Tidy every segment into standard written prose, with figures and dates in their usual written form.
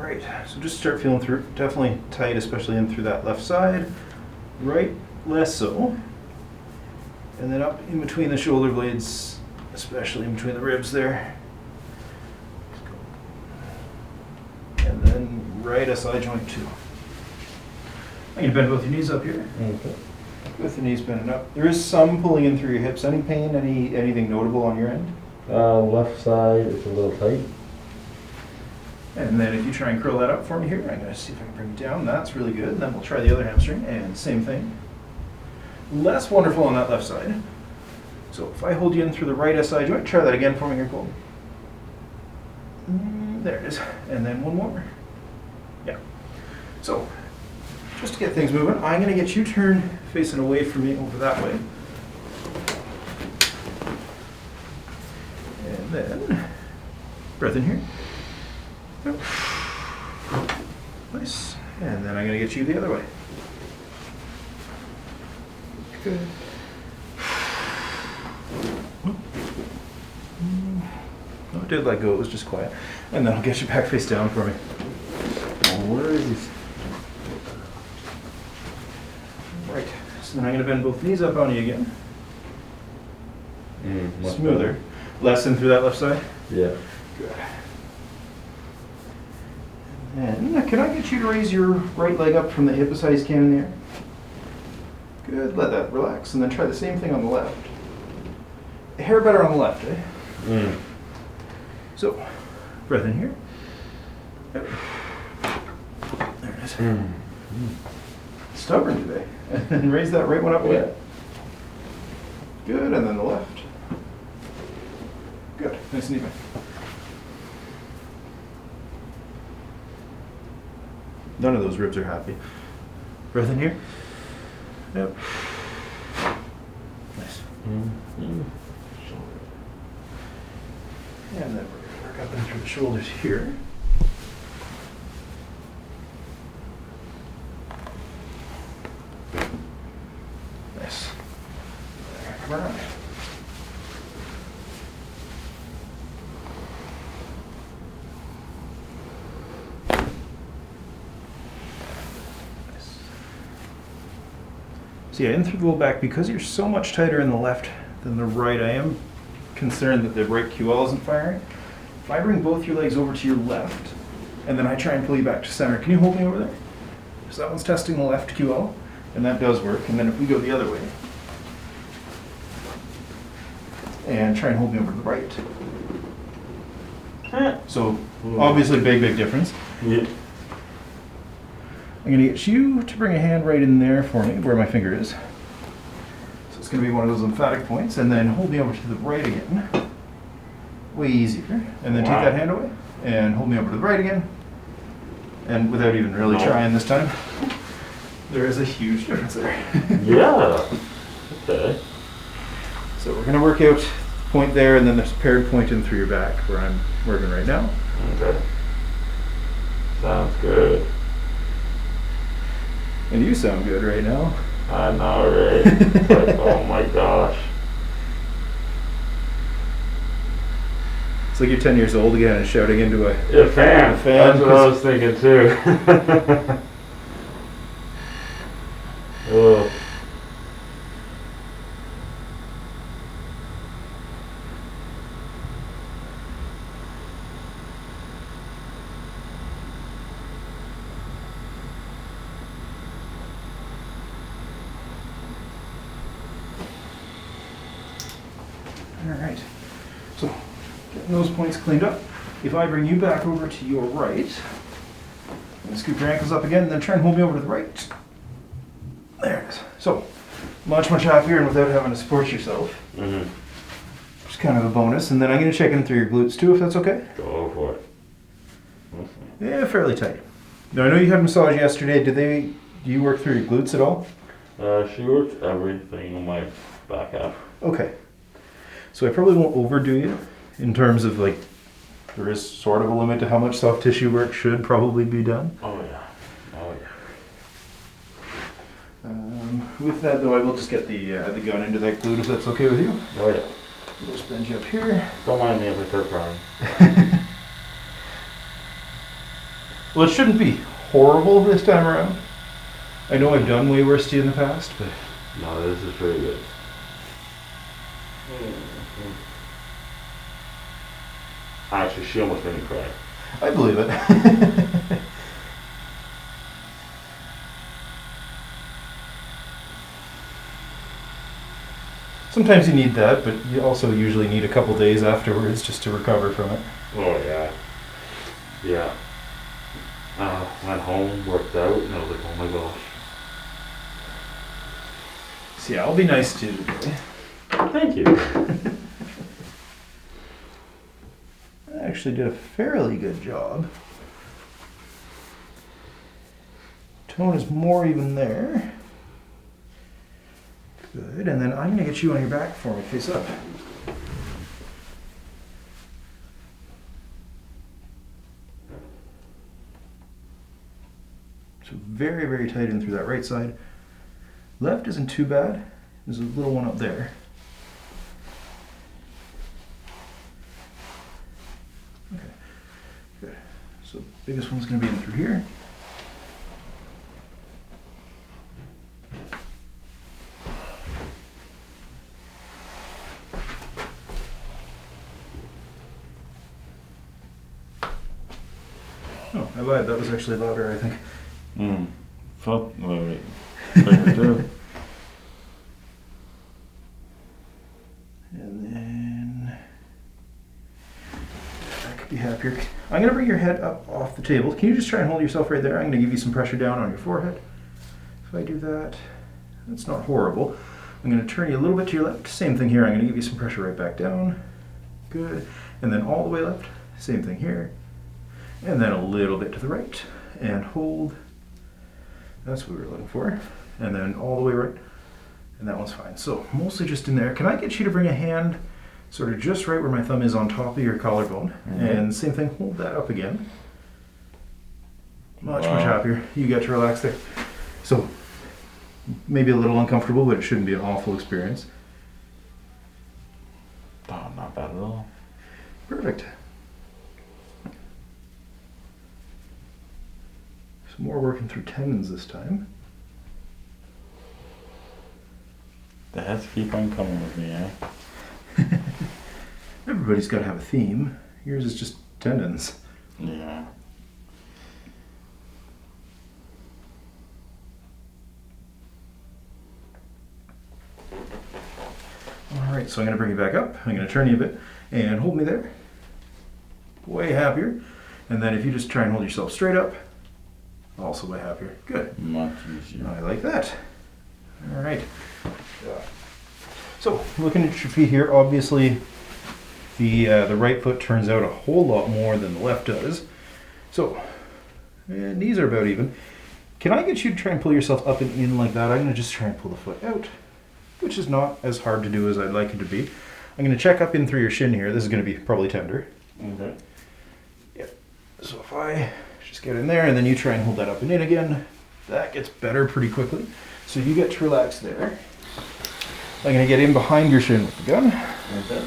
Right, so just start feeling through. Definitely tight, especially in through that left side. Right, less so. And then up in between the shoulder blades, especially in between the ribs there. And then right SI joint too. I'm going to bend both your knees up here. Okay. With the knees bending up. There is some pulling in through your hips. Any pain? Anything notable on your end? Left side is a little tight. And then if you try and curl that up for me here, I'm going to see if I can bring it down. That's really good. And then we'll try the other hamstring, and same thing. Less wonderful on that left side. So if I hold you in through the right SI joint, try that again for me here, Cole. There it is. And then one more. Yeah. So just to get things moving, I'm going to get you turned facing away from me over that way. And then breath in here. Yep. Nice. And then I'm going to get you the other way. Good. No, it did let go. It was just quiet. And then I'll get you back face down for me. Where is he? Right. So then I'm going to bend both knees up on you again. Smoother. Less in through that left side? Yeah. Good. And can I get you to raise your right leg up from the hip as high as you can in the air? Good. Let that relax. And then try the same thing on the left. A hair better on the left, eh? So, breath in here. Yep. There it is. Stubborn today. And raise that right one up again. Good. And then the left. Good. Nice and even. None of those ribs are happy. Breath in here. Yep. Nice. And then we're going to work up and through the shoulders here. Nice. Come around. So yeah, in through the low back, because you're so much tighter in the left than the right, I am concerned that the right QL isn't firing. If I bring both your legs over to your left, and then I try and pull you back to center, can you hold me over there? So that one's testing the left QL, and that does work. And then if we go the other way, and try and hold me over to the right. So obviously big difference. Yeah. I'm going to get you to bring a hand right in there for me, where my finger is. So it's going to be one of those lymphatic points, and then hold me over to the right again. Way easier. And then take that hand away, and hold me over to the right again. And without even really trying this time, there is a huge difference there. Yeah. Okay. So we're going to work out the point there, and then there's a paired point in through your back, where I'm working right now. Okay. Sounds good. And you sound good right now. I know, right? Like, oh my gosh. It's like you're 10 years old again and shouting into a fan. That's what I was thinking too. Oh. All right. So, getting those points cleaned up. If I bring you back over to your right, and scoop your ankles up again, and then try and hold me over to the right. There it is. So, much happier and without having to support yourself. Mm-hmm. Just kind of a bonus. And then I'm going to check in through your glutes too, if that's okay. Go for it. Yeah, fairly tight. Now, I know you had a massage yesterday. Do you work through your glutes at all? She works everything on my back half. Okay. So I probably won't overdo you in terms of like, there is sort of a limit to how much soft tissue work should probably be done. Oh yeah. Oh yeah. With that though, I will just get the gun into that glute if that's okay with you. Oh yeah. We'll just bend you up here. Don't mind me if I start crying. Well, it shouldn't be horrible this time around. I know I've done way worse to you in the past, but No, this is pretty good. Actually, she almost made me cry. I believe it. Sometimes you need that, but you also usually need a couple days afterwards just to recover from it. Oh yeah. Yeah. Went home, worked out, and I was like, oh my gosh. So yeah, I'll be nice to you today. Thank you. I actually did a fairly good job. Tone is more even there. Good, and then I'm going to get you on your back for me, face up. So very, very tight in through that right side. Left isn't too bad. There's a little one up there. Okay, good. So biggest one's going to be in through here. Oh, I lied. That was actually louder, I think. Fuck. Wait. And And then I could be happier. I'm going to bring your head up off the table. Can you just try and hold yourself right there? I'm going to give you some pressure down on your forehead. If I do that, that's not horrible. I'm going to turn you a little bit to your left. Same thing here. I'm going to give you some pressure right back down. Good. And then all the way left. Same thing here. And then a little bit to the right. And hold. That's what we were looking for. And then all the way right. And that one's fine. So mostly just in there. Can I get you to bring a hand sort of just right where my thumb is on top of your collarbone? And same thing, hold that up again. Much happier. You get to relax there. So maybe a little uncomfortable, but it shouldn't be an awful experience. oh, not bad at all. Perfect. So more working through tendons this time. They have to keep on coming with me, eh? Everybody's got to have a theme. Yours is just tendons. Yeah. All right, so I'm going to bring you back up. I'm going to turn you a bit and hold me there. Way happier. And then if you just try and hold yourself straight up, also way happier. Good. Much easier. I like that. All right. So looking at your feet here, obviously the right foot turns out a whole lot more than the left does. So knees are about even. Can I get you to try and pull yourself up and in like that? I'm going to just try and pull the foot out, which is not as hard to do as I'd like it to be. I'm going to check up in through your shin here. This is going to be probably tender. Okay. Yep. So if I just get in there and then you try and hold that up and in again, that gets better pretty quickly. So you get to relax there. I'm going to get in behind your shin with the gun. Okay.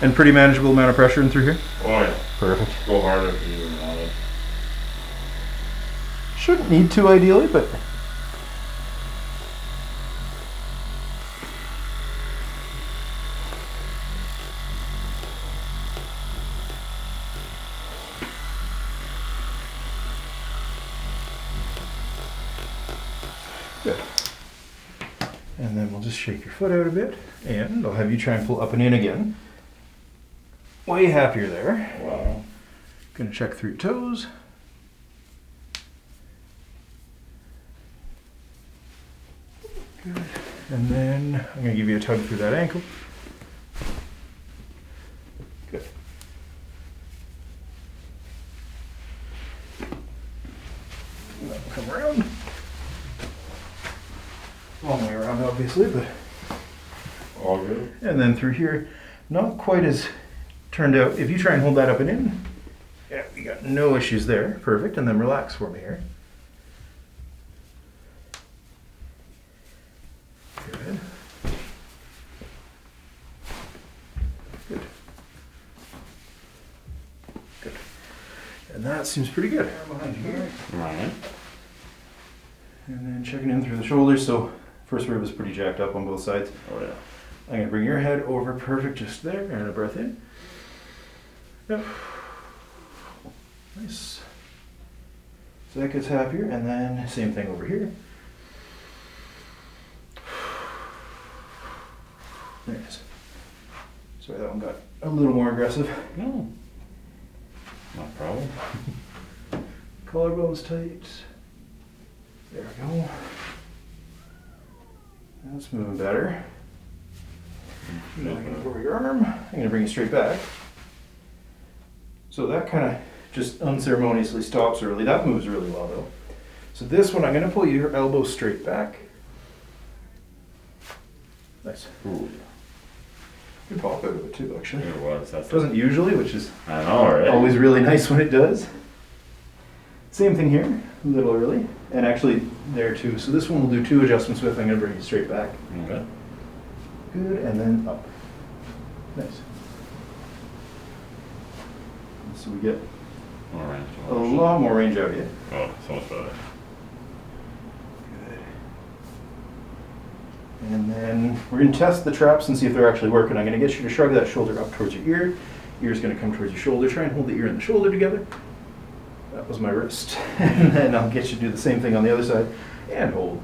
And pretty manageable amount of pressure in through here. Oh yeah. Perfect. Go harder if you want it. Shouldn't need to ideally, but good. And then we'll just shake your foot out a bit, and I'll have you try and pull up and in again. Way happier there. Wow. Gonna check through your toes. Good. And then I'm gonna give you a tug through that ankle. Good. And then come around. Long way around, obviously, but. All good. And then through here, not quite as turned out. If you try and hold that up and in, yeah, we got no issues there. Perfect. And then relax for me here. Good. And that seems pretty good. Behind you here. Right. And then checking in through the shoulders. So first rib is pretty jacked up on both sides. Oh yeah. I'm gonna bring your head over perfect just there, and a breath in. Yep. Nice. So that gets happier, and then same thing over here. There it is. Sorry, that one got a little more aggressive. No. No problem. Collarbones tight. There we go. That's moving better. Now I'm going to lower your arm. I'm going to bring you straight back. So that kind of just unceremoniously stops early. That moves really well though. So this one, I'm going to pull your elbow straight back. Nice. Ooh. Good pop out of it too, actually. It was. That's Doesn't usually, which is I know, right? always really nice when it does. Same thing here, a little early, and actually there too. So this one we'll do 2 adjustments with. I'm going to bring you straight back. Okay. Good, and then up. Nice. So we get All right. a lot more range out of you. Oh, so much better. Good. And then we're going to test the traps and see if they're actually working. I'm going to get you to shrug that shoulder up towards your ear. Ear's going to come towards your shoulder. Try and hold the ear and the shoulder together. That was my wrist. And then I'll get you to do the same thing on the other side. And hold.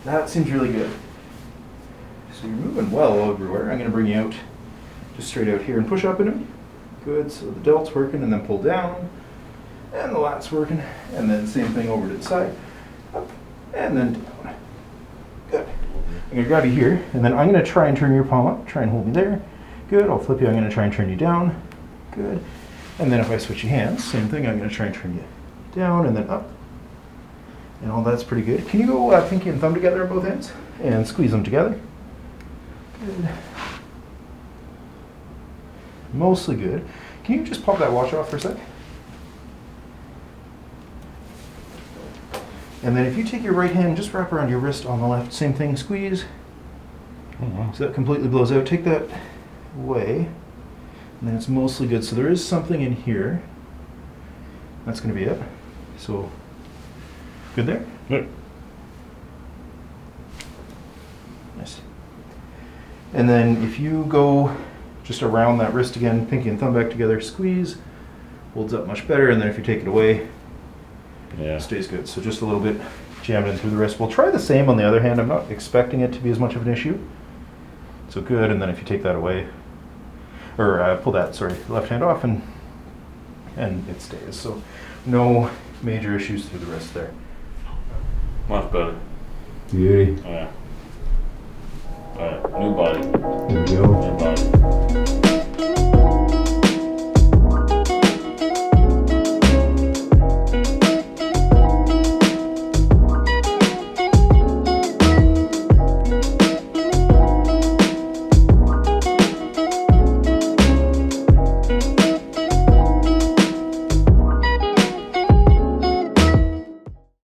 That seems really good. So you're moving well everywhere. I'm going to bring you out, just straight out here and push up into me. Good, so the delt's working and then pull down. And the lat's working. And then same thing over to the side. Up and then down. Good. I'm going to grab you here, and then I'm going to try and turn your palm up. Try and hold me there. Good, I'll flip you. I'm going to try and turn you down. Good. And then if I switch your hands, same thing. I'm going to try and turn you down and then up. And all that's pretty good. Can you go pinky and thumb together on both ends? And squeeze them together. Good. Mostly good. Can you just pop that watch off for a sec? And then if you take your right hand, just wrap around your wrist on the left. Same thing, squeeze. Oh, wow. So that completely blows out. Take that away. And then it's mostly good. So there is something in here. That's going to be it. So, good there? Good. Nice. And then if you go just around that wrist again, pinky and thumb back together, squeeze, holds up much better. And then if you take it away, Yeah. it stays good. So just a little bit jammed in through the wrist. We'll try the same on the other hand. I'm not expecting it to be as much of an issue. So good. And then if you take that away, or pull that, sorry, left hand off, and it stays. So no major issues through the wrist there. Much better. Beauty. Oh, yeah. All right. New body. There we go. New body.